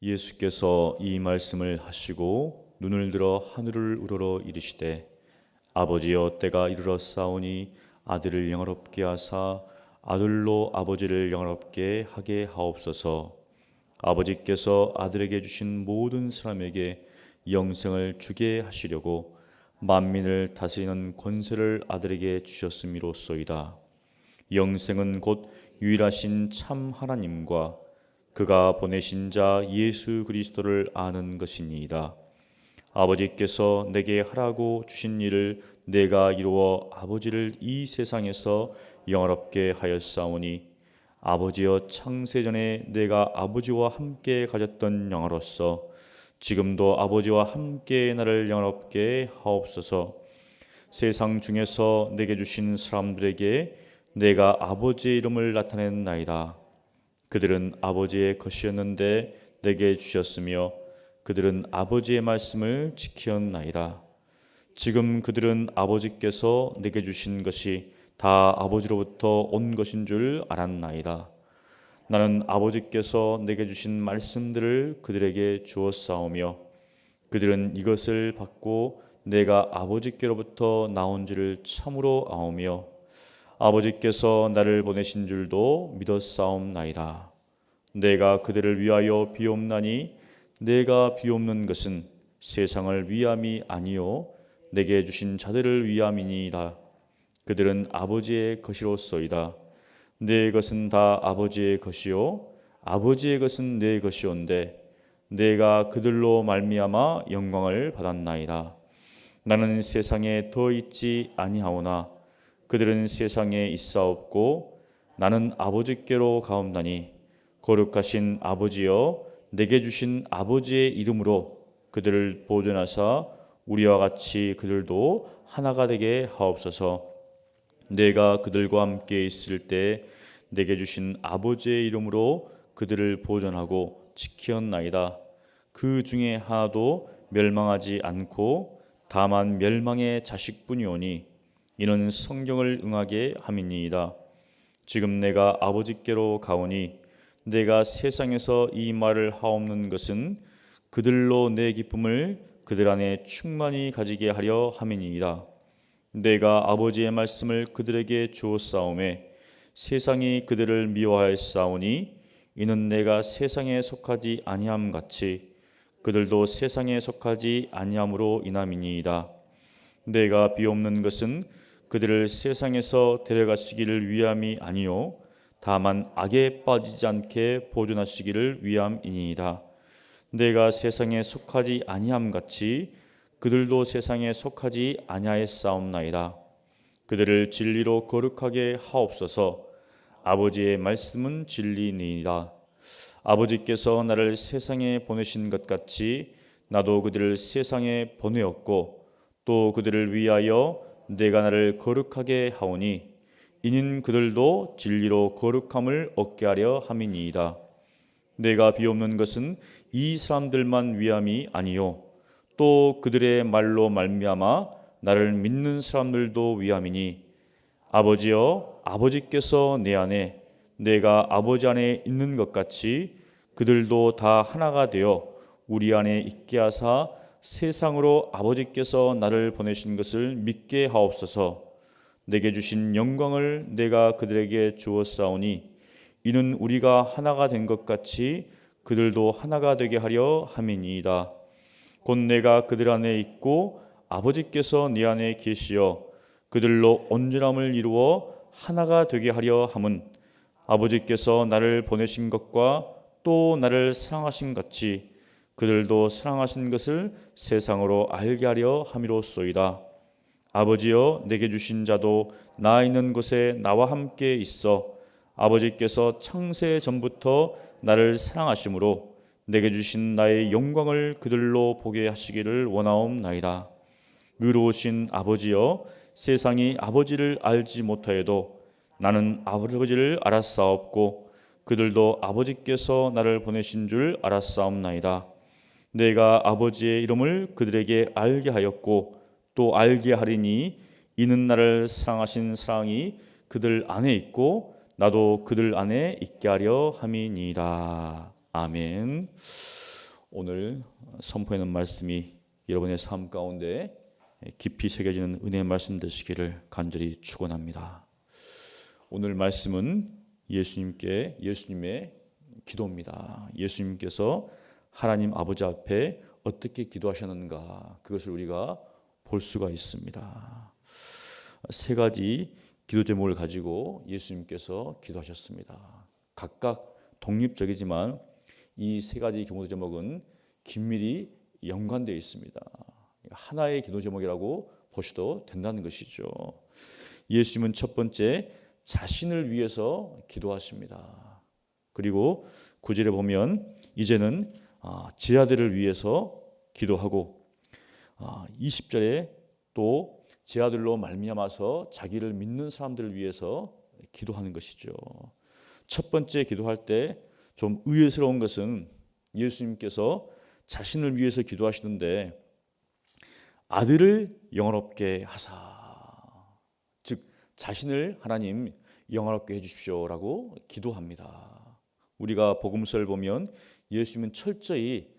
예수께서 이 말씀을 하시고 눈을 들어 하늘을 우러러 이르시되 아버지여 때가 이르렀사오니 아들을 영화롭게 하사 아들로 아버지를 영화롭게 하게 하옵소서. 아버지께서 아들에게 주신 모든 사람에게 영생을 주게 하시려고 만민을 다스리는 권세를 아들에게 주셨음이로소이다. 영생은 곧 유일하신 참 하나님과 그가 보내신 자 예수 그리스도를 아는 것이니이다. 아버지께서 내게 하라고 주신 일을 내가 이루어 아버지를 이 세상에서 영화롭게 하였사오니 아버지여 창세전에 내가 아버지와 함께 가졌던 영화로서 지금도 아버지와 함께 나를 영화롭게 하옵소서. 세상 중에서 내게 주신 사람들에게 내가 아버지의 이름을 나타냈나이다. 그들은 아버지의 것이었는데 내게 주셨으며 그들은 아버지의 말씀을 지켰나이다. 지금 그들은 아버지께서 내게 주신 것이 다 아버지로부터 온 것인 줄 알았나이다. 나는 아버지께서 내게 주신 말씀들을 그들에게 주었사오며 그들은 이것을 받고 내가 아버지께로부터 나온지를 참으로 아오며 아버지께서 나를 보내신 줄도 믿었사옵나이다. 내가 그들을 위하여 비옵나니 내가 비옵는 것은 세상을 위함이 아니요 내게 주신 자들을 위함이니이다. 그들은 아버지의 것이로소이다. 내 것은 다 아버지의 것이요 아버지의 것은 내 것이온데 내가 그들로 말미암아 영광을 받았나이다. 나는 세상에 더 있지 아니하오나 그들은 세상에 있사옵고 나는 아버지께로 가옵나니 거룩하신 아버지여 내게 주신 아버지의 이름으로 그들을 보존하사 우리와 같이 그들도 하나가 되게 하옵소서. 내가 그들과 함께 있을 때 내게 주신 아버지의 이름으로 그들을 보존하고 지켰나이다. 그 중에 하나도 멸망하지 않고 다만 멸망의 자식뿐이오니 이는 성경을 응하게 함이니이다. 지금 내가 아버지께로 가오니 내가 세상에서 이 말을 하옵는 것은 그들로 내 기쁨을 그들 안에 충만히 가지게 하려 함이니이다. 내가 아버지의 말씀을 그들에게 주었사오매 세상이 그들을 미워하였사오니 이는 내가 세상에 속하지 아니함 같이 그들도 세상에 속하지 아니함으로 인함이니이다. 내가 비옵는 것은 그들을 세상에서 데려가시기를 위함이 아니요 다만 악에 빠지지 않게 보존하시기를 위함이니이다. 내가 세상에 속하지 아니함 같이 그들도 세상에 속하지 아니하였사옵나이다. 그들을 진리로 거룩하게 하옵소서. 아버지의 말씀은 진리니이다. 아버지께서 나를 세상에 보내신 것 같이 나도 그들을 세상에 보내었고 또 그들을 위하여 내가 나를 거룩하게 하오니 이는 그들도 진리로 거룩함을 얻게 하려 함이니이다. 내가 비옵는 것은 이 사람들만 위함이 아니요 또 그들의 말로 말미암아 나를 믿는 사람들도 위함이니 아버지여 아버지께서 내 안에 내가 아버지 안에 있는 것 같이 그들도 다 하나가 되어 우리 안에 있게 하사 세상으로 아버지께서 나를 보내신 것을 믿게 하옵소서. 내게 주신 영광을 내가 그들에게 주었사오니 이는 우리가 하나가 된 것 같이 그들도 하나가 되게 하려 함이니이다. 곧 내가 그들 안에 있고 아버지께서 내 안에 계시어 그들로 온전함을 이루어 하나가 되게 하려 함은 아버지께서 나를 보내신 것과 또 나를 사랑하신 같이 그들도 사랑하신 것을 세상으로 알게 하려 함이로소이다. 아버지여 내게 주신 자도 나 있는 곳에 나와 함께 있어 아버지께서 창세 전부터 나를 사랑하심으로 내게 주신 나의 영광을 그들로 보게 하시기를 원하옵나이다. 의로우신 아버지여 세상이 아버지를 알지 못하여도 나는 아버지를 알았사옵고 그들도 아버지께서 나를 보내신 줄 알았사옵나이다. 내가 아버지의 이름을 그들에게 알게 하였고 또 알게 하리니 이는 나를 사랑하신 사랑이 그들 안에 있고 나도 그들 안에 있게 하려 함이니이다. 아멘. 오늘 선포하는 말씀이 여러분의 삶 가운데 깊이 새겨지는 은혜의 말씀 되시기를 간절히 축원합니다. 오늘 말씀은 예수님의 기도입니다. 예수님께서 하나님 아버지 앞에 어떻게 기도하셨는가, 그것을 우리가 볼 수가 있습니다. 세 가지 기도 제목을 가지고 예수님께서 기도하셨습니다. 각각 독립적이지만 이 세 가지 기도 제목은 긴밀히 연관되어 있습니다. 하나의 기도 제목이라고 보셔도 된다는 것이죠. 예수님은 첫 번째 자신을 위해서 기도하십니다. 그리고 9절에 보면 이제는 제 아들을 위해서 기도하고 20절에 또 제 아들로 말미암아서 자기를 믿는 사람들을 위해서 기도하는 것이죠. 첫 번째 기도할 때 좀 의외스러운 것은 예수님께서 자신을 위해서 기도하시는데 아들을 영화롭게 하사, 즉 자신을 하나님 영화롭게 해주십시오라고 기도합니다. 우리가 복음서를 보면 예수님은 철저히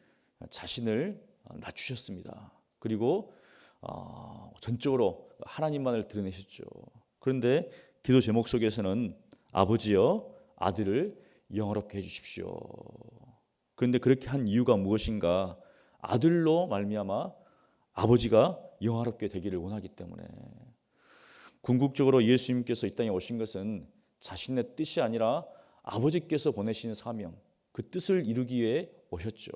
자신을 낮추셨습니다. 그리고 전적으로 하나님만을 드러내셨죠. 그런데 기도 제목 속에서는 아버지여 아들을 영화롭게 해주십시오. 그런데 그렇게 한 이유가 무엇인가? 아들로 말미암아 아버지가 영화롭게 되기를 원하기 때문에. 궁극적으로 예수님께서 이 땅에 오신 것은 자신의 뜻이 아니라 아버지께서 보내신 사명, 그 뜻을 이루기 위해 오셨죠.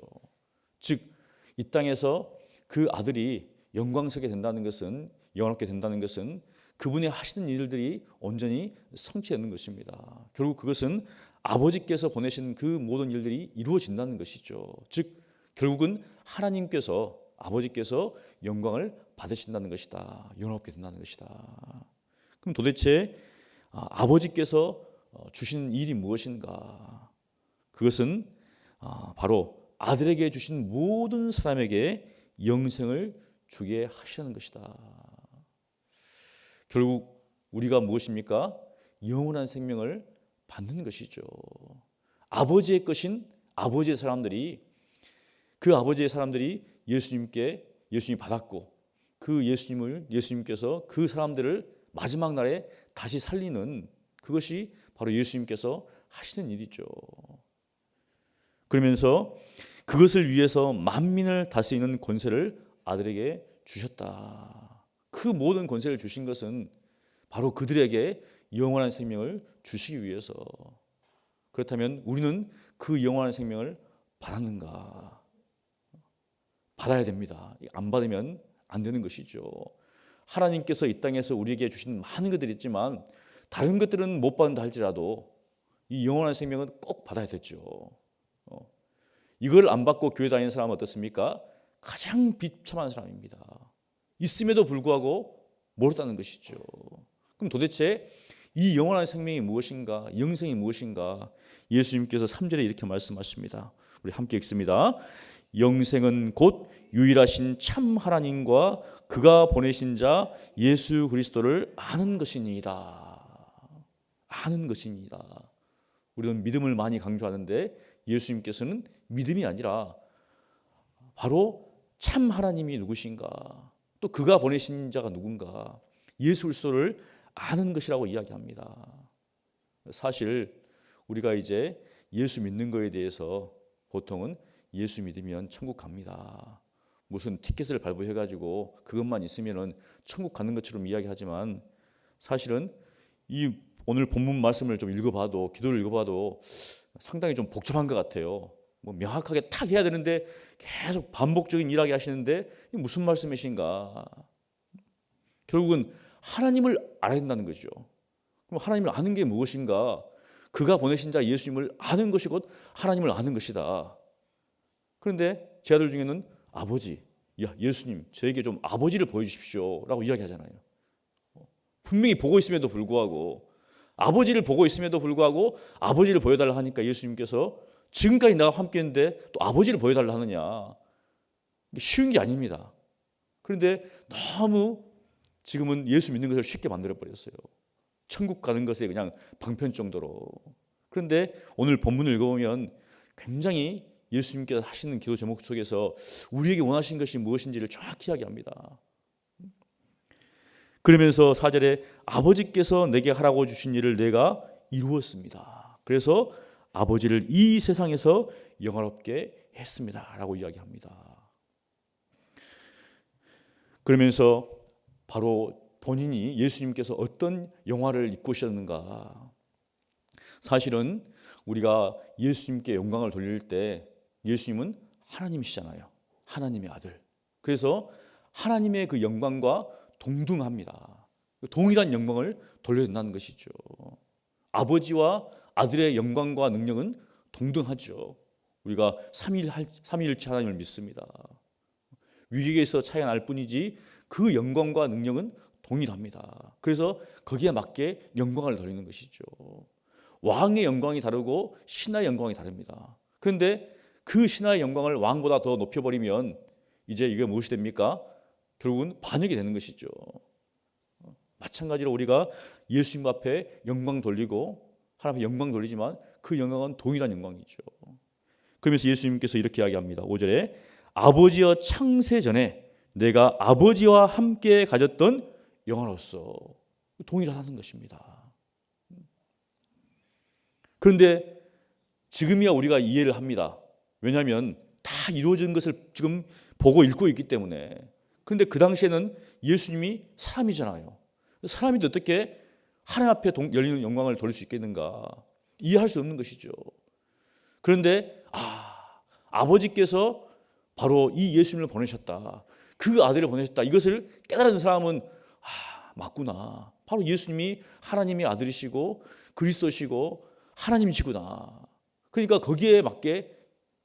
즉 이 땅에서 그 아들이 영광스럽게 된다는 것은, 영화롭게 된다는 것은 그분이 하시는 일들이 온전히 성취되는 것입니다. 결국 그것은 아버지께서 보내신 그 모든 일들이 이루어진다는 것이죠. 즉 결국은 하나님께서, 아버지께서 영광을 받으신다는 것이다. 영화롭게 된다는 것이다. 그럼 도대체 아버지께서 주신 일이 무엇인가? 그것은 바로 아들에게 주신 모든 사람에게 영생을 주게 하시는 것이다. 결국 우리가 무엇입니까? 영원한 생명을 받는 것이죠. 아버지의 것인 아버지의 사람들이, 그 아버지의 사람들이 예수님이 받았고, 그 예수님께서 그 사람들을 마지막 날에 다시 살리는, 그것이 바로 예수님께서 하시는 일이죠. 그러면서 그것을 위해서 만민을 다스리는 권세를 아들에게 주셨다. 그 모든 권세를 주신 것은 바로 그들에게 영원한 생명을 주시기 위해서. 그렇다면 우리는 그 영원한 생명을 받았는가? 받아야 됩니다. 안 받으면 안 되는 것이죠. 하나님께서 이 땅에서 우리에게 주신 많은 것들이 있지만 다른 것들은 못 받는다 할지라도 이 영원한 생명은 꼭 받아야 되죠. 이걸 안 받고 교회 다니는 사람은 어떻습니까? 가장 비참한 사람입니다. 있음에도 불구하고 모르다는 것이죠. 그럼 도대체 이 영원한 생명이 무엇인가? 영생이 무엇인가? 예수님께서 3절에 이렇게 말씀하십니다. 우리 함께 읽습니다. 영생은 곧 유일하신 참 하나님과 그가 보내신 자 예수 그리스도를 아는 것이니이다. 아는 것이니이다. 우리는 믿음을 많이 강조하는데 예수님께서는 믿음이 아니라 바로 참 하나님이 누구신가, 또 그가 보내신 자가 누군가, 예수 그리스도를 아는 것이라고 이야기합니다. 사실 우리가 이제 예수 믿는 거에 대해서 보통은 예수 믿으면 천국 갑니다. 무슨 티켓을 발부해가지고 그것만 있으면 천국 가는 것처럼 이야기하지만 사실은 이 오늘 본문 말씀을 좀 읽어봐도, 기도를 읽어봐도 상당히 좀 복잡한 것 같아요. 뭐 명확하게 탁 해야 되는데 계속 반복적인 이야기 하시는데 이게 무슨 말씀이신가? 결국은 하나님을 알아야 된다는 거죠. 그럼 하나님을 아는 게 무엇인가? 그가 보내신 자 예수님을 아는 것이 곧 하나님을 아는 것이다. 그런데 제 아들 중에는 아버지, 야 예수님 저에게 좀 아버지를 보여주십시오 라고 이야기하잖아요. 분명히 보고 있음에도 불구하고, 아버지를 보고 있음에도 불구하고 아버지를 보여달라 하니까 예수님께서 지금까지 내가 함께 했는데 또 아버지를 보여달라 하느냐. 쉬운 게 아닙니다. 그런데 너무 지금은 예수 믿는 것을 쉽게 만들어버렸어요. 천국 가는 것에 그냥 방편 정도로. 그런데 오늘 본문을 읽어보면 굉장히 예수님께서 하시는 기도 제목 속에서 우리에게 원하신 것이 무엇인지를 정확히 이야기합니다. 그러면서 4절에 아버지께서 내게 하라고 주신 일을 내가 이루었습니다. 그래서 아버지를 이 세상에서 영화롭게 했습니다 라고 이야기합니다. 그러면서 바로 본인이 예수님께서 어떤 영화를 입고 오셨는가, 사실은 우리가 예수님께 영광을 돌릴 때 예수님은 하나님이시잖아요. 하나님의 아들. 그래서 하나님의 그 영광과 동등합니다. 동일한 영광을 돌려야 된다는 것이죠. 아버지와 아들의 영광과 능력은 동등하죠. 우리가 삼위일체 하나님을 믿습니다. 위계에서 차이가 날 뿐이지 그 영광과 능력은 동일합니다. 그래서 거기에 맞게 영광을 돌리는 것이죠. 왕의 영광이 다르고 신하의 영광이 다릅니다. 그런데 그 신하의 영광을 왕보다 더 높여버리면 이제 이게 무엇이 됩니까? 결국은 반역이 되는 것이죠. 마찬가지로 우리가 예수님 앞에 영광 돌리고 하나님 앞에 영광 돌리지만 그 영광은 동일한 영광이죠. 그러면서 예수님께서 이렇게 이야기합니다. 5절에 아버지여 창세 전에 내가 아버지와 함께 가졌던 영화로서 동일하다는 것입니다. 그런데 지금이야 우리가 이해를 합니다. 왜냐하면 다 이루어진 것을 지금 보고 읽고 있기 때문에. 그런데 그 당시에는 예수님이 사람이잖아요. 사람인데 어떻게 하나님 앞에 열리는 영광을 돌릴 수 있겠는가? 이해할 수 없는 것이죠. 그런데 아버지께서 바로 이 예수님을 보내셨다. 그 아들을 보내셨다. 이것을 깨달은 사람은 맞구나. 바로 예수님이 하나님의 아들이시고 그리스도시고 하나님이시구나. 그러니까 거기에 맞게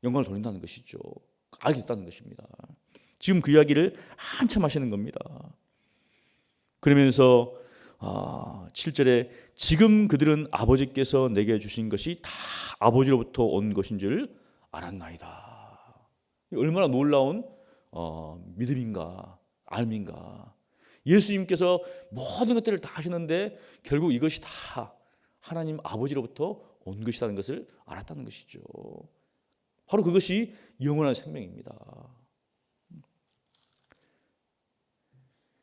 영광을 돌린다는 것이죠. 알겠다는 것입니다. 지금 그 이야기를 한참 하시는 겁니다. 그러면서 7절에 지금 그들은 아버지께서 내게 주신 것이 다 아버지로부터 온 것인 줄 알았나이다. 얼마나 놀라운 믿음인가, 알민가. 예수님께서 모든 것들을 다 하시는데 결국 이것이 다 하나님 아버지로부터 온 것이라는 것을 알았다는 것이죠. 바로 그것이 영원한 생명입니다.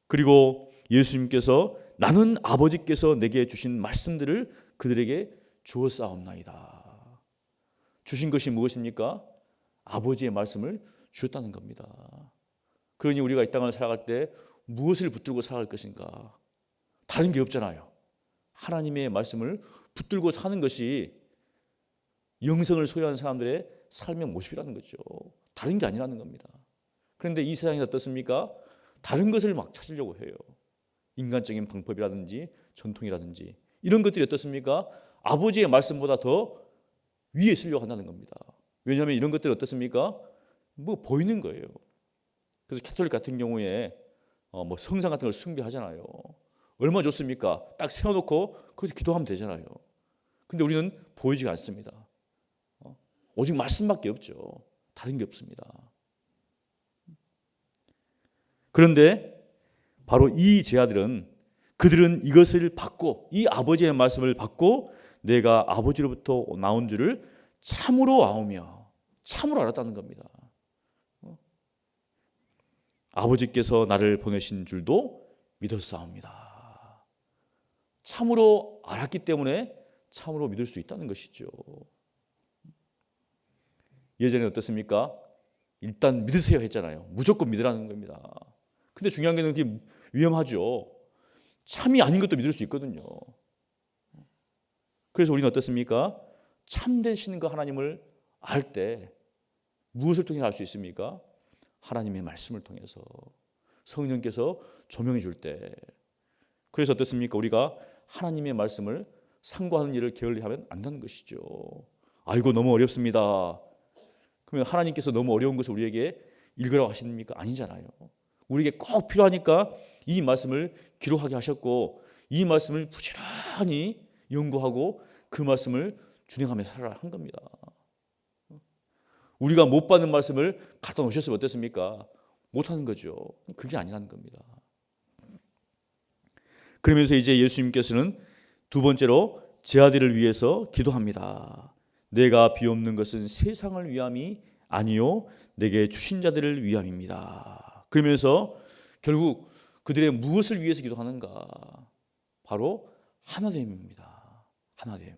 그리고 예수님께서 나는 아버지께서 내게 주신 말씀들을 그들에게 주었사옵나이다. 주신 것이 무엇입니까? 아버지의 말씀을 주셨다는 겁니다. 그러니 우리가 이 땅을 살아갈 때 무엇을 붙들고 살아갈 것인가? 다른 게 없잖아요. 하나님의 말씀을 붙들고 사는 것이 영생을 소유한 사람들의 삶의 모습이라는 거죠. 다른 게 아니라는 겁니다. 그런데 이 세상이 어떻습니까? 다른 것을 막 찾으려고 해요. 인간적인 방법이라든지 전통이라든지 이런 것들이 어떻습니까? 아버지의 말씀보다 더 위에 있으려고 한다는 겁니다. 왜냐하면 이런 것들이 어떻습니까? 보이는 거예요. 그래서 캐톨릭 같은 경우에 성상 같은 걸 숭배하잖아요. 얼마나 좋습니까? 딱 세워놓고 거기서 기도하면 되잖아요. 근데 우리는 보이지가 않습니다. 오직 말씀밖에 없죠. 다른 게 없습니다. 그런데 바로 이 제자들은 그들은 이것을 받고 이 아버지의 말씀을 받고 내가 아버지로부터 나온 줄을 참으로 아오며 참으로 알았다는 겁니다. 아버지께서 나를 보내신 줄도 믿었사옵니다. 참으로 알았기 때문에 참으로 믿을 수 있다는 것이죠. 예전에 어떻습니까? 일단 믿으세요 했잖아요. 무조건 믿으라는 겁니다. 근데 중요한 게 그게 위험하죠. 참이 아닌 것도 믿을 수 있거든요. 그래서 우리는 어떻습니까? 참되신 그 하나님을 알 때 무엇을 통해 알 수 있습니까? 하나님의 말씀을 통해서 성령께서 조명해 줄 때. 그래서 어떻습니까? 우리가 하나님의 말씀을 상고하는 일을 게을리하면 안 되는 것이죠. 이거 너무 어렵습니다. 그러면 하나님께서 너무 어려운 것을 우리에게 읽으라고 하십니까? 아니잖아요. 우리에게 꼭 필요하니까 이 말씀을 기록하게 하셨고 이 말씀을 부지런히 연구하고 그 말씀을 준행하며 살아라 한 겁니다. 우리가 못 받는 말씀을 갖다 놓으셨으면 어땠습니까? 못하는 거죠. 그게 아니라는 겁니다. 그러면서 이제 예수님께서는 두 번째로 제 아들을 위해서 기도합니다. 내가 비옵는 것은 세상을 위함이 아니요 내게 주신 자들을 위함입니다. 그러면서 결국 그들의 무엇을 위해서 기도하는가? 바로 하나됨입니다. 하나됨.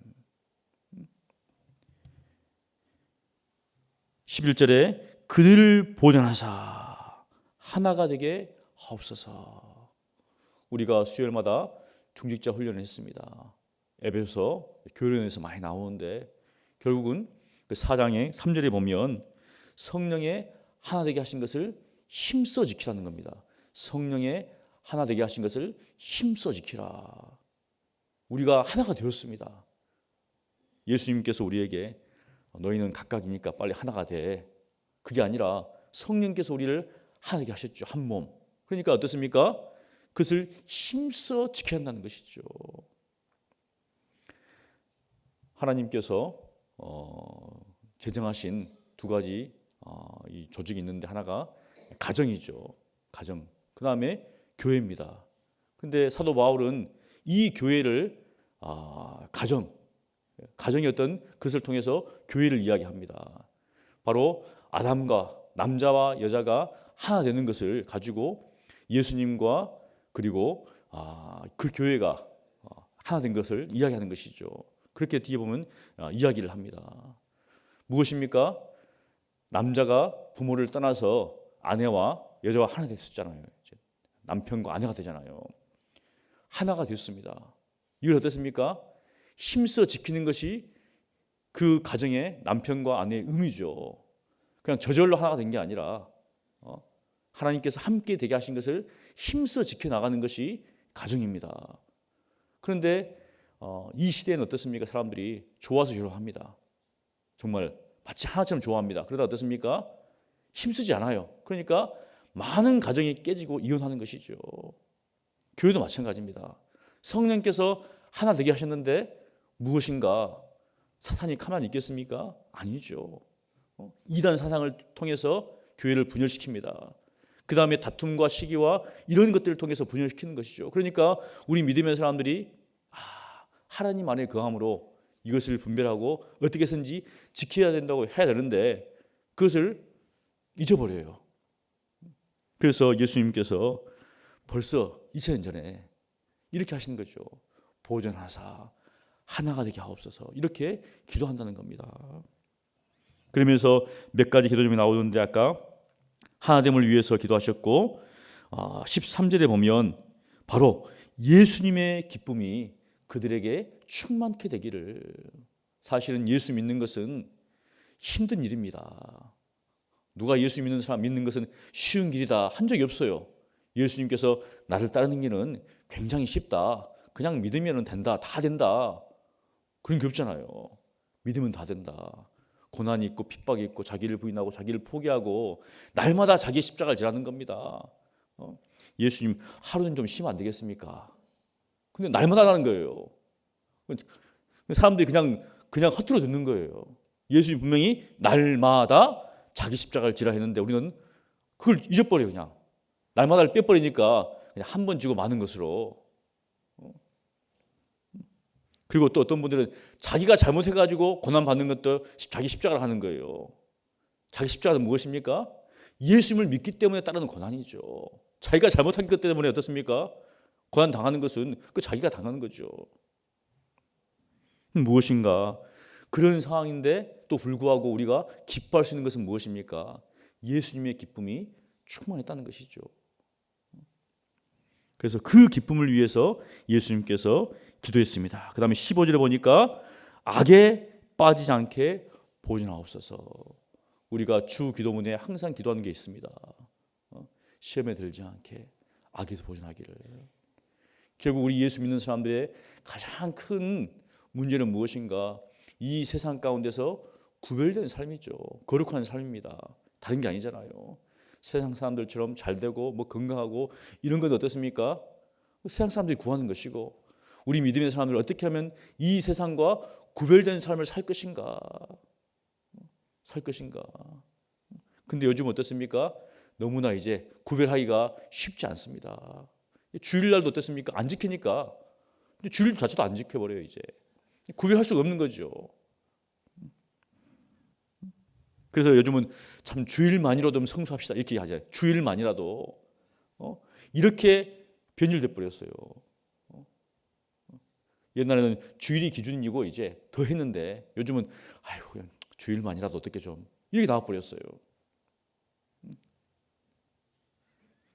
11절에 그들을 보존하사 하나가 되게 하옵소서. 우리가 수요일마다 중직자 훈련을 했습니다. 에베소 교련에서 많이 나오는데 결국은 그 4장의 3절에 보면 성령의 하나 되게 하신 것을 힘써 지키라는 겁니다. 성령의 하나 되게 하신 것을 힘써 지키라. 우리가 하나가 되었습니다. 예수님께서 우리에게 너희는 각각이니까 빨리 하나가 돼. 그게 아니라 성령께서 우리를 하나 되게 하셨죠. 한 몸. 그러니까 어떻습니까? 그것을 힘써 지켜야 한다는 것이죠. 하나님께서 제정하신 두 가지 이 조직이 있는데 하나가 가정이죠. 가정. 그 다음에 교회입니다. 그런데 사도 바울은 이 교회를 가정의 어떤 그것을 통해서 교회를 이야기합니다. 바로 아담과 남자와 여자가 하나 되는 것을 가지고 예수님과 그리고 그 교회가 하나 된 것을 이야기하는 것이죠. 그렇게 뒤에 보면 이야기를 합니다. 무엇입니까? 남자가 부모를 떠나서 아내와 여자와 하나 됐었잖아요. 남편과 아내가 되잖아요. 하나가 됐습니다. 이걸 어떻습니까? 힘써 지키는 것이 그 가정의 남편과 아내의 의미죠. 그냥 저절로 하나가 된 게 아니라 하나님께서 함께 되게 하신 것을 힘써 지켜나가는 것이 가정입니다. 그런데 이 시대에는 어떻습니까? 사람들이 좋아서 결혼합니다. 정말 마치 하나처럼 좋아합니다. 그러다 어떻습니까? 힘쓰지 않아요. 그러니까 많은 가정이 깨지고 이혼하는 것이죠. 교회도 마찬가지입니다. 성령께서 하나 되게 하셨는데 무엇인가 사탄이 가만히 있겠습니까? 아니죠. 이단 사상을 통해서 교회를 분열시킵니다. 그 다음에 다툼과 시기와 이런 것들을 통해서 분열시키는 것이죠. 그러니까 우리 믿음의 사람들이 하나님 안에 거함으로 이것을 분별하고 어떻게 해서든지 지켜야 된다고 해야 되는데 그것을 잊어버려요. 그래서 예수님께서 벌써 2000년 전에 이렇게 하시는 거죠. 보존하사 하나가 되게 하옵소서. 이렇게 기도한다는 겁니다. 그러면서 몇 가지 기도 중에 나오는데 아까 하나됨을 위해서 기도하셨고 13절에 보면 바로 예수님의 기쁨이 그들에게 충만케 되기를. 사실은 예수 믿는 것은 힘든 일입니다. 누가 예수 믿는 사람 믿는 것은 쉬운 길이다 한 적이 없어요. 예수님께서 나를 따르는 길은 굉장히 쉽다. 그냥 믿으면 된다. 다 된다. 그런 게 없잖아요. 믿으면 다 된다. 고난이 있고 핍박이 있고 자기를 부인하고 자기를 포기하고 날마다 자기 십자가를 지라는 겁니다. 예수님 하루는 좀 쉬면 안 되겠습니까? 근데 날마다 하는 거예요. 사람들이 그냥 허투루 듣는 거예요. 예수님 분명히 날마다 자기 십자가를 지라 했는데 우리는 그걸 잊어버려요. 그냥 날마다를 빼버리니까 그냥 한 번 지고 마는 것으로. 그리고 또 어떤 분들은 자기가 잘못해가지고 고난받는 것도 자기 십자가를 하는 거예요. 자기 십자가는 무엇입니까? 예수님을 믿기 때문에 따르는 고난이죠. 자기가 잘못한 것 때문에 어떻습니까? 고난 당하는 것은 그 자기가 당하는 거죠. 무엇인가? 그런 상황인데 또 불구하고 우리가 기뻐할 수 있는 것은 무엇입니까? 예수님의 기쁨이 충만했다는 것이죠. 그래서 그 기쁨을 위해서 예수님께서 기도했습니다. 그 다음에 15절에 보니까 악에 빠지지 않게 보존하옵소서. 우리가 주 기도문에 항상 기도하는 게 있습니다. 시험에 들지 않게 악에서 보존하기를. 결국 우리 예수 믿는 사람들의 가장 큰 문제는 무엇인가? 이 세상 가운데서 구별된 삶이죠. 거룩한 삶입니다. 다른 게 아니잖아요. 세상 사람들처럼 잘되고 건강하고 이런 건 어떻습니까? 세상 사람들이 구하는 것이고 우리 믿음의 사람들 어떻게 하면 이 세상과 구별된 삶을 살 것인가? 근데 요즘 어떻습니까? 너무나 이제 구별하기가 쉽지 않습니다. 주일날도 어떻습니까? 안 지키니까. 근데 주일 자체도 안 지켜버려요. 이제 구별할 수가 없는 거죠. 그래서 요즘은 참 주일만이라도 성수합시다 이렇게 하잖아요. 주일만이라도 이렇게 변질돼 버렸어요. 옛날에는 주일이 기준이고 이제 더 했는데 요즘은 아유 그냥 주일만이라도 어떻게 좀 이렇게 나와 버렸어요.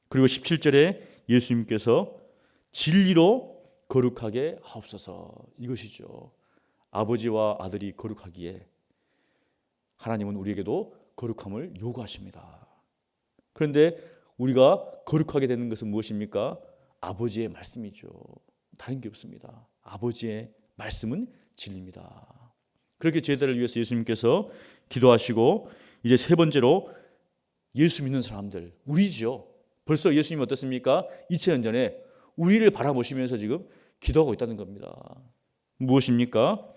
그리고 17절에 예수님께서 진리로 거룩하게 하옵소서 이것이죠. 아버지와 아들이 거룩하기에 하나님은 우리에게도 거룩함을 요구하십니다. 그런데 우리가 거룩하게 되는 것은 무엇입니까? 아버지의 말씀이죠. 다른 게 없습니다. 아버지의 말씀은 진리입니다. 그렇게 제자를 위해서 예수님께서 기도하시고 이제 세 번째로 예수 믿는 사람들 우리죠. 벌써 예수님이 어떻습니까? 2000년 전에 우리를 바라보시면서 지금 기도하고 있다는 겁니다. 무엇입니까?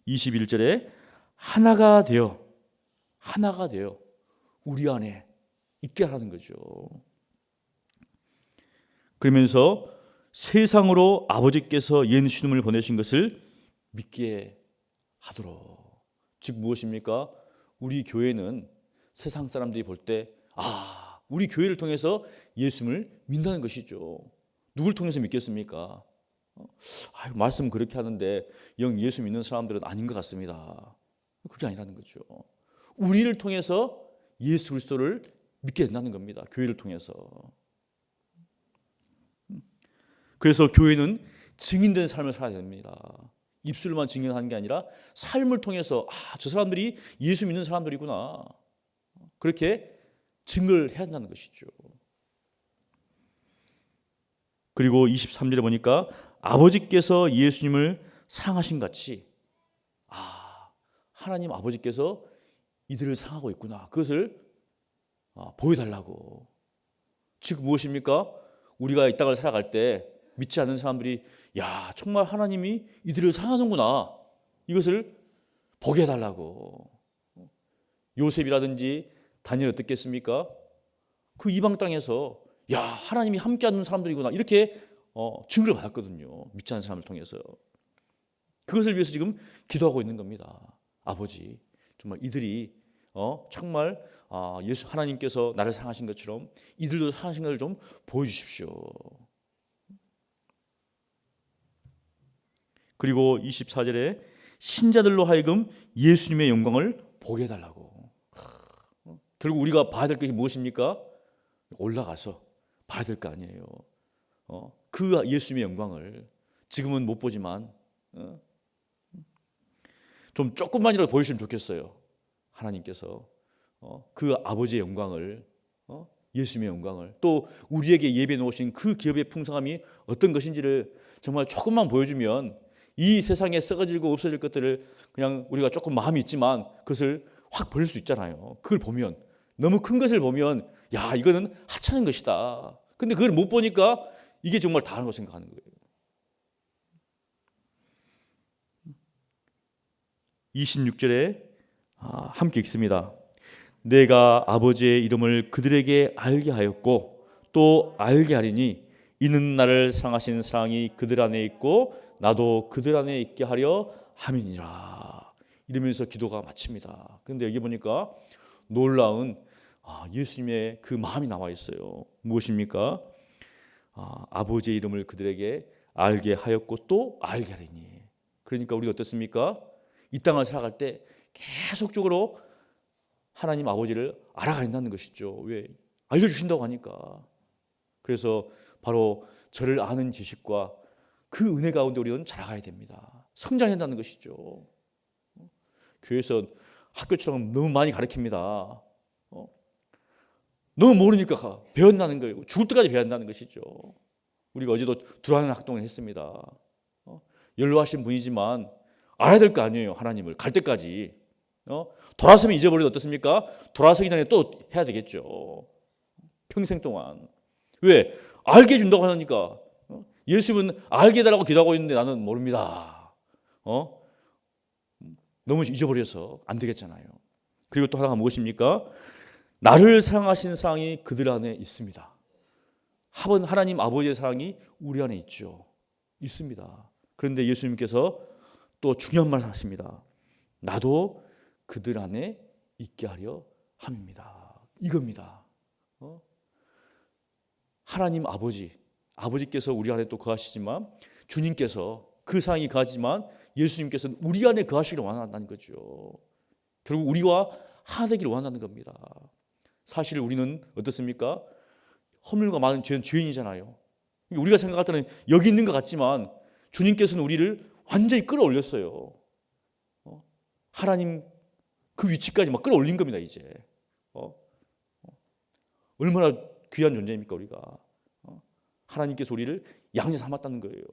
21절에 하나가 되어 우리 안에 있게 하라는 거죠. 그러면서 세상으로 아버지께서 예수님을 보내신 것을 믿게 하도록. 즉 무엇입니까? 우리 교회는 세상 사람들이 볼 때 우리 교회를 통해서 예수님을 믿는다는 것이죠. 누굴 통해서 믿겠습니까? 말씀 그렇게 하는데 영 예수 믿는 사람들은 아닌 것 같습니다. 그게 아니라는 거죠. 우리를 통해서 예수 그리스도를 믿게 된다는 겁니다. 교회를 통해서. 그래서 교회는 증인된 삶을 살아야 됩니다. 입술로만 증인하는 게 아니라 삶을 통해서 저 사람들이 예수 믿는 사람들이구나. 그렇게 증거를 해야 한다는 것이죠. 그리고 23절에 보니까 아버지께서 예수님을 사랑하신 같이 하나님 아버지께서 이들을 사랑하고 있구나. 그것을 보여달라고. 즉 무엇입니까? 우리가 이 땅을 살아갈 때 믿지 않는 사람들이 정말 하나님이 이들을 사랑하는구나. 이것을 보게 해달라고. 요셉이라든지 다니엘 어떻겠습니까? 그 이방 땅에서 하나님이 함께하는 사람들이구나. 이렇게 증거를 받았거든요. 믿지 않는 사람을 통해서. 그것을 위해서 지금 기도하고 있는 겁니다. 아버지, 정말 이들이 정말 예수 하나님께서 나를 사랑하신 것처럼 이들도 사랑하신 것을 좀 보여주십시오. 그리고 24절에 신자들로 하여금 예수님의 영광을 보게 해달라고. 결국 우리가 봐야 될 것이 무엇입니까? 올라가서 봐야 될 거 아니에요. 그 예수님의 영광을 지금은 못 보지만 좀 조금만이라도 보여주시면 좋겠어요. 하나님께서 그 아버지의 영광을, 예수님의 영광을, 또 우리에게 예배해 놓으신 그 기업의 풍성함이 어떤 것인지를 정말 조금만 보여주면 이 세상에 썩어지고 없어질 것들을 그냥 우리가 조금 마음이 있지만 그것을 확 버릴 수 있잖아요. 그걸 보면, 너무 큰 것을 보면 이거는 하찮은 것이다. 근데 그걸 못 보니까 이게 정말 다른 거 생각하는 거예요. 26절에 함께 읽습니다. 내가 아버지의 이름을 그들에게 알게 하였고 또 알게 하리니 이는 나를 사랑하신 사랑이 그들 안에 있고 나도 그들 안에 있게 하려 함이니라. 이러면서 기도가 마칩니다. 그런데 여기 보니까 놀라운 예수님의 그 마음이 나와 있어요. 무엇입니까? 아버지의 이름을 그들에게 알게 하였고 또 알게 하리니. 그러니까 우리가 어떻습니까? 이 땅을 살아갈 때 계속적으로 하나님 아버지를 알아간다는 것이죠. 왜? 알려주신다고 하니까. 그래서 바로 저를 아는 지식과 그 은혜 가운데 우리는 자라가야 됩니다. 성장한다는 것이죠. 교회에서 학교처럼 너무 많이 가르칩니다. 너무 모르니까 배운다는 거예요. 죽을 때까지 배운다는 것이죠. 우리가 어제도 두라는 학동을 했습니다. 연로하신 분이지만 알아야 될 거 아니에요. 하나님을 갈 때까지. 돌아서면 잊어버리면 어떻습니까? 돌아서기 전에 또 해야 되겠죠. 평생 동안. 왜? 알게 해준다고 하니까. 예수님은 알게 해달라고 기도하고 있는데 나는 모릅니다. 너무 잊어버려서 안 되겠잖아요. 그리고 또 하나가 무엇입니까? 나를 사랑하신 사랑이 그들 안에 있습니다. 하나님 아버지의 사랑이 우리 안에 있죠. 있습니다. 그런데 예수님께서 또 중요한 말을 하십니다. 나도 그들 안에 있게 하려 함입니다. 이겁니다. 하나님 아버지께서 우리 안에 또 거하시지만 주님께서 그 사랑이 거하지만 예수님께서는 우리 안에 거하시기를 원한다는 거죠. 결국 우리와 하나 되기를 원한다는 겁니다. 사실 우리는 어떻습니까? 허물과 많은 죄인이잖아요. 우리가 생각할 때는 여기 있는 것 같지만 주님께서는 우리를 완전히 끌어올렸어요. 하나님 그 위치까지 막 끌어올린 겁니다. 이제 얼마나 귀한 존재입니까 우리가. 하나님께서 우리를 양자 삼았다는 거예요.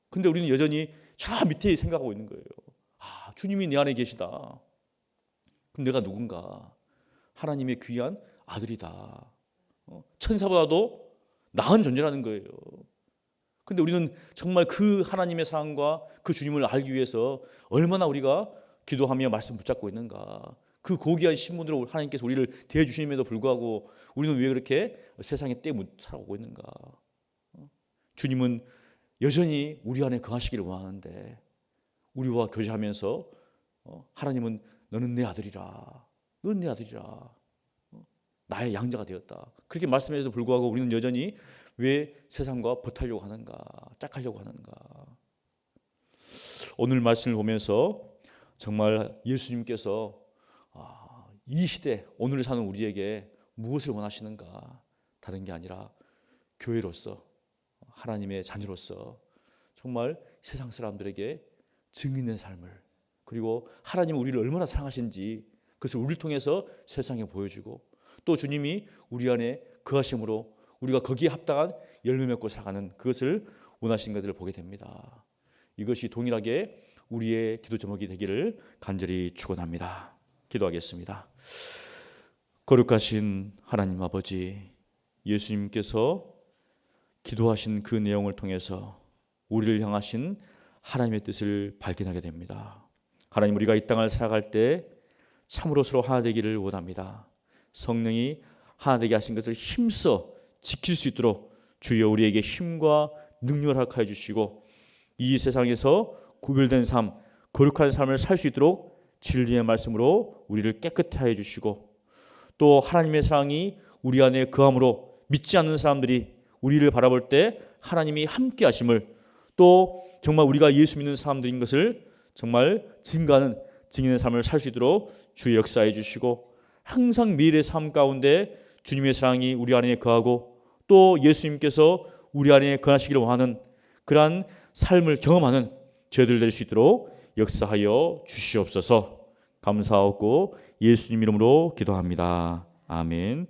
근데 우리는 여전히 저 밑에 생각하고 있는 거예요. 주님이 내 안에 계시다. 그럼 내가 누군가? 하나님의 귀한 아들이다. 천사보다도 나은 존재라는 거예요. 근데 우리는 정말 그 하나님의 사랑과 그 주님을 알기 위해서 얼마나 우리가 기도하며 말씀 붙잡고 있는가. 그 고귀한 신분으로 하나님께서 우리를 대해주심에도 불구하고 우리는 왜 그렇게 세상에 떼못 살아오고 있는가. 주님은 여전히 우리 안에 거하시기를 원하는데 우리와 교제하면서 하나님은 너는 내 아들이라. 너는 내 아들이라. 나의 양자가 되었다. 그렇게 말씀해도 불구하고 우리는 여전히 왜 세상과 버타려고 하는가, 짝하려고 하는가. 오늘 말씀을 보면서 정말 예수님께서 이 시대, 오늘 사는 우리에게 무엇을 원하시는가. 다른 게 아니라 교회로서, 하나님의 자녀로서 정말 세상 사람들에게 증인의 삶을, 그리고 하나님은 우리를 얼마나 사랑하신지 그것을 우리를 통해서 세상에 보여주고, 또 주님이 우리 안에 거하심으로 우리가 거기에 합당한 열매 맺고 살아가는 그것을 원하시는 것들을 보게 됩니다. 이것이 동일하게 우리의 기도 제목이 되기를 간절히 축원합니다. 기도하겠습니다. 거룩하신 하나님 아버지, 예수님께서 기도하신 그 내용을 통해서 우리를 향하신 하나님의 뜻을 발견하게 됩니다. 하나님, 우리가 이 땅을 살아갈 때 참으로 서로 하나 되기를 원합니다. 성령이 하나 되게 하신 것을 힘써 지킬 수 있도록 주여 우리에게 힘과 능력을 허락하여 주시고, 이 세상에서 구별된 삶, 거룩한 삶을 살 수 있도록 진리의 말씀으로 우리를 깨끗하게 하여 주시고, 또 하나님의 사랑이 우리 안에 거함으로 믿지 않는 사람들이 우리를 바라볼 때 하나님이 함께 하심을, 또 정말 우리가 예수 믿는 사람들인 것을 정말 증거하는 증인의 삶을 살 수 있도록 주의 역사해 주시고, 항상 매일의 삶 가운데 주님의 사랑이 우리 안에 거하고 또 예수님께서 우리 안에 거하시기를 원하는 그러한 삶을 경험하는 저희들 될 수 있도록 역사하여 주시옵소서. 감사하고 예수님 이름으로 기도합니다. 아멘.